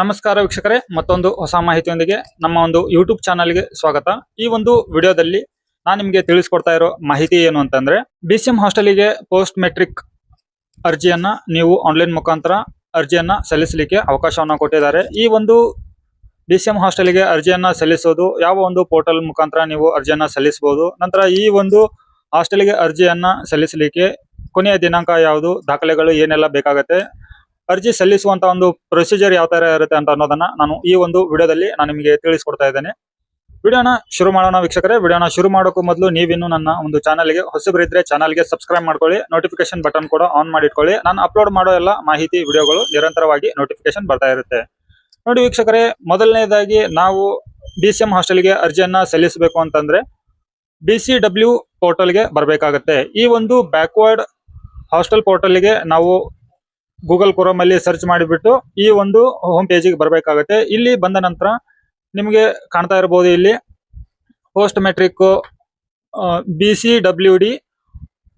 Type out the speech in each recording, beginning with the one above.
ನಮಸ್ಕಾರ ವೀಕ್ಷಕರೇ, ಮತ್ತೊಂದು ಹೊಸ ಮಾಹಿತಿಯೊಂದಿಗೆ ನಮ್ಮ ಒಂದು ಯೂಟ್ಯೂಬ್ ಚಾನಲ್ಗೆ ಸ್ವಾಗತ. ಈ ಒಂದು ವಿಡಿಯೋದಲ್ಲಿ ನಾನು ನಿಮಗೆ ತಿಳಿಸ್ಕೊಡ್ತಾ ಇರೋ ಮಾಹಿತಿ ಏನು ಅಂತಂದ್ರೆ, BCM ಹಾಸ್ಟೆಲಿಗೆ ಪೋಸ್ಟ್ ಮೆಟ್ರಿಕ್ ಅರ್ಜಿಯನ್ನ ನೀವು ಆನ್ಲೈನ್ ಮುಖಾಂತರ ಅರ್ಜಿಯನ್ನ ಸಲ್ಲಿಸಲಿಕ್ಕೆ ಅವಕಾಶವನ್ನ ಕೊಟ್ಟಿದ್ದಾರೆ. ಈ ಒಂದು BCM ಹಾಸ್ಟೆಲಿಗೆ ಅರ್ಜಿಯನ್ನ ಸಲ್ಲಿಸೋದು ಯಾವ ಒಂದು ಪೋರ್ಟಲ್ ಮುಖಾಂತರ ನೀವು ಅರ್ಜಿಯನ್ನ ಸಲ್ಲಿಸಬಹುದು. ನಂತರ ಈ ಒಂದು ಹಾಸ್ಟೆಲಿಗೆ ಅರ್ಜಿಯನ್ನ ಸಲ್ಲಿಸಲಿಕ್ಕೆ ಕೊನೆಯ ದಿನಾಂಕ ಯಾವುದು, ದಾಖಲೆಗಳು ಏನೆಲ್ಲ ಬೇಕಾಗುತ್ತೆ, ಅರ್ಜಿ ಸಲ್ಲಿಸುವಂತ ಒಂದು ಪ್ರೊಸೀಜರ್ ಯಾವ ತರ ಇರುತ್ತೆ ಅಂತ ಅನ್ನೋದನ್ನ ನಾನು ಈ ಒಂದು ವಿಡಿಯೋದಲ್ಲಿ ನಾನು ನಿಮಗೆ ತಿಳಿಸ್ಕೊಡ್ತಾ ಇದ್ದೇನೆ. ವಿಡಿಯೋನ ಶುರು ಮಾಡೋಣ ವೀಕ್ಷಕರೇ. ವಿಡಿಯೋನ ಶುರು ಮಾಡೋಕ್ಕೂ ಮೊದಲು ನೀವಿನ್ನು ನನ್ನ ಒಂದು ಚಾನಲ್ಗೆ ಹೊಸಬರಿದ್ರೆ ಚಾನಲ್ಗೆ ಸಬ್ಸ್ಕ್ರೈಬ್ ಮಾಡ್ಕೊಳ್ಳಿ, ನೋಟಿಫಿಕೇಶನ್ ಬಟನ್ ಕೂಡ ಆನ್ ಮಾಡಿಟ್ಕೊಳ್ಳಿ. ನಾನು ಅಪ್ಲೋಡ್ ಮಾಡೋ ಎಲ್ಲ ಮಾಹಿತಿ ವಿಡಿಯೋಗಳು ನಿರಂತರವಾಗಿ ನೋಟಿಫಿಕೇಶನ್ ಬರ್ತಾ ಇರುತ್ತೆ. ನೋಡಿ ವೀಕ್ಷಕರೇ, ಮೊದಲನೇದಾಗಿ ನಾವು BCM ಹಾಸ್ಟೆಲ್ಗೆ ಅರ್ಜಿಯನ್ನ ಸಲ್ಲಿಸಬೇಕು ಅಂತಂದ್ರೆ BCW ಪೋರ್ಟಲ್ಗೆ ಬರಬೇಕಾಗುತ್ತೆ. ಈ ಒಂದು ಬ್ಯಾಕ್ವರ್ಡ್ ಹಾಸ್ಟೆಲ್ ಪೋರ್ಟಲ್ಗೆ ನಾವು ಗೂಗಲ್ ಕ್ರೋಮ್ ಅಲ್ಲಿ ಸರ್ಚ್ ಮಾಡಿಬಿಟ್ಟು ಈ ಒಂದು ಹೋಮ್ ಪೇಜಿಗೆ ಬರಬೇಕಾಗುತ್ತೆ. ಇಲ್ಲಿ ಬಂದ ನಂತರ ನಿಮಗೆ ಕಾಣ್ತಾ ಇರಬಹುದು, ಇಲ್ಲಿ post matric BCWD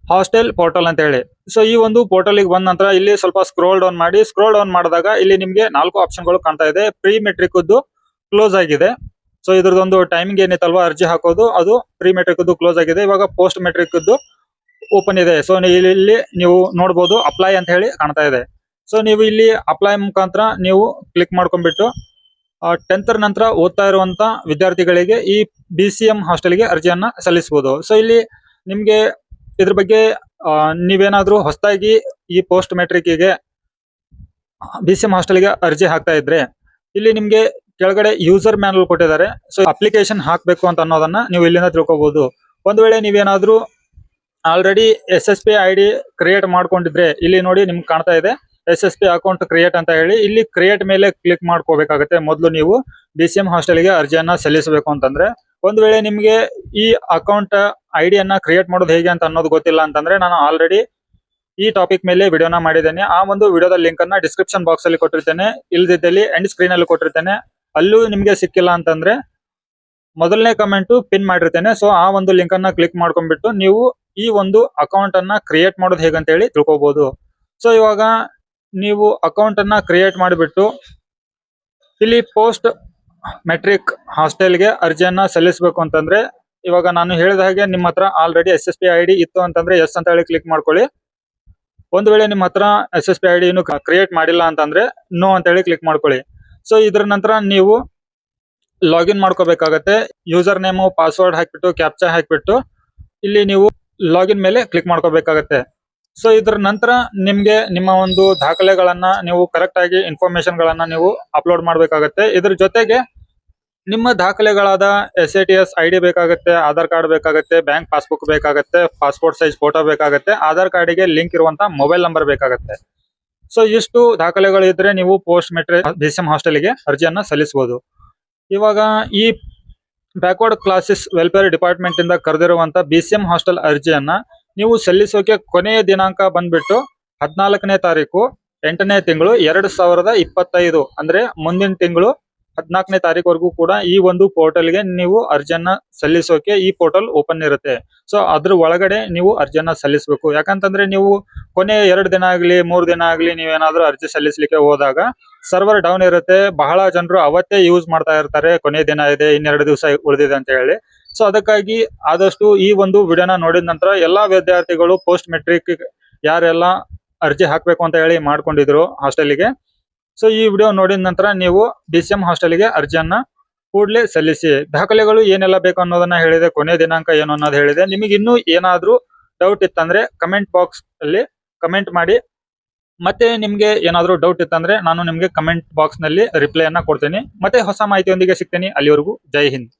hostel portal ಅಂತ ಹೇಳಿ. ಸೊ ಈ ಒಂದು ಪೋರ್ಟಲ್ಗೆ ಬಂದ ನಂತರ ಇಲ್ಲಿ ಸ್ವಲ್ಪ ಸ್ಕ್ರೋಲ್ ಡೌನ್ ಮಾಡಿ. ಸ್ಕ್ರೋಲ್ ಡೌನ್ ಮಾಡಿದಾಗ ಇಲ್ಲಿ ನಿಮಗೆ 4 ಆಪ್ಷನ್ಗಳು ಕಾಣ್ತಾ ಇದೆ. ಪ್ರೀ ಮೆಟ್ರಿಕ್ ಕ್ಲೋಸ್ ಆಗಿದೆ. ಸೊ ಇದ್ರದೊಂದು ಟೈಮಿಂಗ್ ಏನಿತ್ತಲ್ವಾ ಅರ್ಜಿ ಹಾಕೋದು, ಅದು ಪ್ರೀ ಮೆಟ್ರಿಕ್ ಕ್ಲೋಸ್ ಆಗಿದೆ. ಇವಾಗ ಪೋಸ್ಟ್ ಮೆಟ್ರಿಕ್ ಓಪನ್ ಇದೆ. ಸೊ ಇಲ್ಲಿ ನೀವು ನೋಡಬಹುದು ಅಪ್ಲೈ ಅಂತ ಹೇಳಿ ಕಾಣ್ತಾ ಇದೆ. ಸೊ ನೀವು ಇಲ್ಲಿ ಅಪ್ಲೈ ಮುಖಾಂತರ ನೀವು ಕ್ಲಿಕ್ ಮಾಡ್ಕೊಂಡ್ಬಿಟ್ಟು 10th ನಂತರ ಓದ್ತಾ ಇರುವಂತ ವಿದ್ಯಾರ್ಥಿಗಳಿಗೆ ಈ BCM ಹಾಸ್ಟೆಲ್ಗೆ ಅರ್ಜಿಯನ್ನ ಸಲ್ಲಿಸಬಹುದು. ಸೊ ಇಲ್ಲಿ ನಿಮ್ಗೆ ಇದ್ರ ಬಗ್ಗೆ ನೀವೇನಾದ್ರೂ ಹೊಸದಾಗಿ ಈ ಪೋಸ್ಟ್ ಮೆಟ್ರಿಕ್ಗೆ BCM ಹಾಸ್ಟೆಲ್ಗೆ ಅರ್ಜಿ ಹಾಕ್ತಾ ಇದ್ರೆ ಇಲ್ಲಿ ನಿಮ್ಗೆ ಕೆಳಗಡೆ ಯೂಸರ್ ಮ್ಯಾನುವಲ್ ಕೊಟ್ಟಿದ್ದಾರೆ. ಸೊ ಅಪ್ಲಿಕೇಶನ್ ಹಾಕ್ಬೇಕು ಅಂತ ಅನ್ನೋದನ್ನ ನೀವು ಇಲ್ಲಿಂದ ತಿಳ್ಕೊಬಹುದು. ಒಂದ್ ವೇಳೆ ನೀವೇನಾದ್ರೂ ಆಲ್ರೆಡಿ SSP ID ಕ್ರಿಯೇಟ್ ಮಾಡ್ಕೊಂಡಿದ್ರೆ ಇಲ್ಲಿ ನೋಡಿ ನಿಮ್ಗೆ ಕಾಣ್ತಾ ಇದೆ SSP ಅಕೌಂಟ್ ಕ್ರಿಯೇಟ್ ಅಂತ ಹೇಳಿ. ಇಲ್ಲಿ ಕ್ರಿಯೇಟ್ ಮೇಲೆ ಕ್ಲಿಕ್ ಮಾಡ್ಕೋಬೇಕಾಗುತ್ತೆ. ಮೊದಲು ನೀವು BCM ಹಾಸ್ಟೆಲ್ಗೆ ಅರ್ಜಿಯನ್ನ ಸಲ್ಲಿಸಬೇಕು ಅಂತಂದ್ರೆ, ಒಂದ್ ವೇಳೆ ನಿಮ್ಗೆ ಈ ಅಕೌಂಟ್ ಐಡಿಯನ್ನ ಕ್ರಿಯೇಟ್ ಮಾಡೋದು ಹೇಗೆ ಅಂತ ಅನ್ನೋದು ಗೊತ್ತಿಲ್ಲ ಅಂತಂದ್ರೆ, ನಾನು ಆಲ್ರೆಡಿ ಈ ಟಾಪಿಕ್ ಮೇಲೆ ವಿಡಿಯೋನ ಮಾಡಿದ್ದೇನೆ. ಆ ಒಂದು ವಿಡಿಯೋದ ಲಿಂಕ್ ಅನ್ನ ಡಿಸ್ಕ್ರಿಪ್ಷನ್ ಬಾಕ್ಸ್ ಅಲ್ಲಿ ಕೊಟ್ಟಿರ್ತೇನೆ, ಇಲ್ದಿದ್ದಲ್ಲಿ ಎಂಡ್ ಸ್ಕ್ರೀನ್ ಅಲ್ಲಿ ಕೊಟ್ಟಿರ್ತೇನೆ. ಅಲ್ಲೂ ನಿಮ್ಗೆ ಸಿಕ್ಕಿಲ್ಲ ಅಂತಂದ್ರೆ ಮೊದಲನೇ ಕಮೆಂಟ್ ಪಿನ್ ಮಾಡಿರ್ತೇನೆ. ಸೊ ಆ ಒಂದು ಲಿಂಕ್ ಅನ್ನ ಕ್ಲಿಕ್ ಮಾಡ್ಕೊಂಡ್ಬಿಟ್ಟು ನೀವು ಈ ಒಂದು ಅಕೌಂಟ್ ಅನ್ನ ಕ್ರಿಯೇಟ್ ಮಾಡೋದು ಹೇಗಂತ ಹೇಳಿ ತಿಳ್ಕೊಬಹುದು. ಸೊ ಇವಾಗ ನೀವು ಅಕೌಂಟ್ ಅನ್ನ ಕ್ರಿಯೇಟ್ ಮಾಡಿಬಿಟ್ಟು ಇಲ್ಲಿ ಪೋಸ್ಟ್ ಮೆಟ್ರಿಕ್ ಹಾಸ್ಟೆಲ್ಗೆ ಅರ್ಜಿಯನ್ನ ಸಲ್ಲಿಸಬೇಕು ಅಂತಂದ್ರೆ, ಇವಾಗ ನಾನು ಹೇಳಿದ ಹಾಗೆ ನಿಮ್ಮ ಹತ್ರ ಆಲ್ರೆಡಿ SSP ID ಇತ್ತು ಅಂತಂದ್ರೆ ಎಸ್ ಅಂತ ಹೇಳಿ ಕ್ಲಿಕ್ ಮಾಡ್ಕೊಳ್ಳಿ. ಒಂದ್ ವೇಳೆ ನಿಮ್ಮ ಹತ್ರ SSP ID ಇನ್ನು ಕ್ರಿಯೇಟ್ ಮಾಡಿಲ್ಲ ಅಂತಂದ್ರೆ ನೋ ಅಂತ ಹೇಳಿ ಕ್ಲಿಕ್ ಮಾಡ್ಕೊಳ್ಳಿ. ಸೊ ಇದ್ರ ನಂತರ ನೀವು ಲಾಗಿನ್ ಮಾಡ್ಕೋಬೇಕಾಗತ್ತೆ. ಯೂಸರ್ ನೇಮು ಪಾಸ್ವರ್ಡ್ ಹಾಕ್ಬಿಟ್ಟು ಕ್ಯಾಪ್ಚಾ ಹಾಕ್ಬಿಟ್ಟು ಇಲ್ಲಿ ನೀವು ಲಾಗಿನ್ ಮೇಲೆ ಕ್ಲಿಕ್ ಮಾಡ್ಕೋಬೇಕಾಗತ್ತೆ. ಸೊ ಇದ್ರ ನಂತರ ನಿಮ್ಗೆ ನಿಮ್ಮ ಒಂದು ದಾಖಲೆಗಳನ್ನ ನೀವು ಕರೆಕ್ಟ್ ಆಗಿ ಇನ್ಫಾರ್ಮೇಶನ್ ಗಳನ್ನ ನೀವು ಅಪ್ಲೋಡ್ ಮಾಡ್ಬೇಕಾಗತ್ತೆ. ಇದ್ರ ಜೊತೆಗೆ ನಿಮ್ಮ ದಾಖಲೆಗಳಾದ SATS ID ಬೇಕಾಗತ್ತೆ, ಆಧಾರ್ ಕಾರ್ಡ್ ಬೇಕಾಗತ್ತೆ, ಬ್ಯಾಂಕ್ ಪಾಸ್ಬುಕ್ ಬೇಕಾಗತ್ತೆ, ಪಾಸ್ಪೋರ್ಟ್ ಸೈಜ್ ಫೋಟೋ ಬೇಕಾಗತ್ತೆ, ಆಧಾರ್ ಕಾರ್ಡಿಗೆ ಲಿಂಕ್ ಇರುವಂತ ಮೊಬೈಲ್ ನಂಬರ್ ಬೇಕಾಗತ್ತೆ. ಸೊ ಇಷ್ಟು ದಾಖಲೆಗಳು ಇದ್ರೆ ನೀವು ಪೋಸ್ಟ್ ಮೆಟ್ರಿಕ್ BCM ಹಾಸ್ಟೆಲ್ಗೆ ಅರ್ಜಿಯನ್ನ ಸಲ್ಲಿಸಬಹುದು. ಇವಾಗ ಈ ಬ್ಯಾಕ್ವರ್ಡ್ ಕ್ಲಾಸಸ್ ವೆಲ್ಫೇರ್ ಡಿಪಾರ್ಟ್ಮೆಂಟ್ ಇಂದ ಕರೆದಿರುವಂತ BCM ಹಾಸ್ಟೆಲ್ ಅರ್ಜಿಯನ್ನ ನೀವು ಸಲ್ಲಿಸೋಕೆ ಕೊನೆಯ ದಿನಾಂಕ ಬಂದ್ಬಿಟ್ಟು 14ನೇ ತಾರೀಕು 8ನೇ ತಿಂಗಳು 2025, ಅಂದ್ರೆ ಮುಂದಿನ ತಿಂಗಳು 14ನೇ ತಾರೀಕುವರೆಗೂ ಕೂಡ ಈ ಒಂದು ಪೋರ್ಟಲ್ಗೆ ನೀವು ಅರ್ಜಿಯನ್ನ ಸಲ್ಲಿಸೋಕೆ ಈ ಪೋರ್ಟಲ್ ಓಪನ್ ಇರುತ್ತೆ. ಸೊ ಅದ್ರ ಒಳಗಡೆ ನೀವು ಅರ್ಜಿಯನ್ನ ಸಲ್ಲಿಸಬೇಕು. ಯಾಕಂತಂದ್ರೆ ನೀವು ಕೊನೆ 2 ದಿನ ಆಗ್ಲಿ 3 ದಿನ ಆಗ್ಲಿ ನೀವೇನಾದ್ರೂ ಅರ್ಜಿ ಸಲ್ಲಿಸಲಿಕ್ಕೆ ಹೋದಾಗ ಸರ್ವರ್ ಡೌನ್ ಇರುತ್ತೆ. ಬಹಳ ಜನರು ಅವತ್ತೇ ಯೂಸ್ ಮಾಡ್ತಾ ಇರ್ತಾರೆ, ಕೊನೆ ದಿನ ಇದೆ, 2 ದಿವಸ ಉಳಿದಿದೆ ಅಂತ ಹೇಳಿ. ಸೊ ಅದಕ್ಕಾಗಿ ಆದಷ್ಟು ಈ ಒಂದು ವಿಡಿಯೋನ ನೋಡಿದ ನಂತರ ಎಲ್ಲಾ ವಿದ್ಯಾರ್ಥಿಗಳು ಪೋಸ್ಟ್ ಮೆಟ್ರಿಕ್ ಯಾರೆಲ್ಲ ಅರ್ಜಿ ಹಾಕ್ಬೇಕು ಅಂತ ಹೇಳಿ ಮಾಡ್ಕೊಂಡಿದ್ರು ಹಾಸ್ಟೆಲ್ಗೆ, ಸೊ ಈ ವಿಡಿಯೋ ನೋಡಿದ ನಂತರ ನೀವು BCM ಹಾಸ್ಟೆಲ್ಗೆ ಅರ್ಜಿಯನ್ನ ಕೂಡಲೇ ಸಲ್ಲಿಸಿ. ದಾಖಲೆಗಳು ಏನೆಲ್ಲ ಬೇಕು ಅನ್ನೋದನ್ನ ಹೇಳಿದೆ, ಕೊನೆ ದಿನಾಂಕ ಏನು ಅನ್ನೋದು ಹೇಳಿದೆ. ನಿಮಗೆ ಇನ್ನೂ ಏನಾದ್ರೂ ಡೌಟ್ ಇತ್ತಂದ್ರೆ ಕಮೆಂಟ್ ಬಾಕ್ಸ್ ಅಲ್ಲಿ ಕಮೆಂಟ್ ಮಾಡಿ. ಮತ್ತೆ ನಿಮ್ಗೆ ಏನಾದ್ರೂ ಡೌಟ್ ಇತ್ತಂದ್ರೆ ನಾನು ನಿಮ್ಗೆ ಕಮೆಂಟ್ ಬಾಕ್ಸ್ ನಲ್ಲಿ ರಿಪ್ಲೈ ಅನ್ನ ಕೊಡ್ತೀನಿ. ಮತ್ತೆ ಹೊಸ ಮಾಹಿತಿಯೊಂದಿಗೆ ಸಿಗ್ತೀನಿ. ಅಲ್ಲಿವರೆಗೂ ಜೈ ಹಿಂದ್.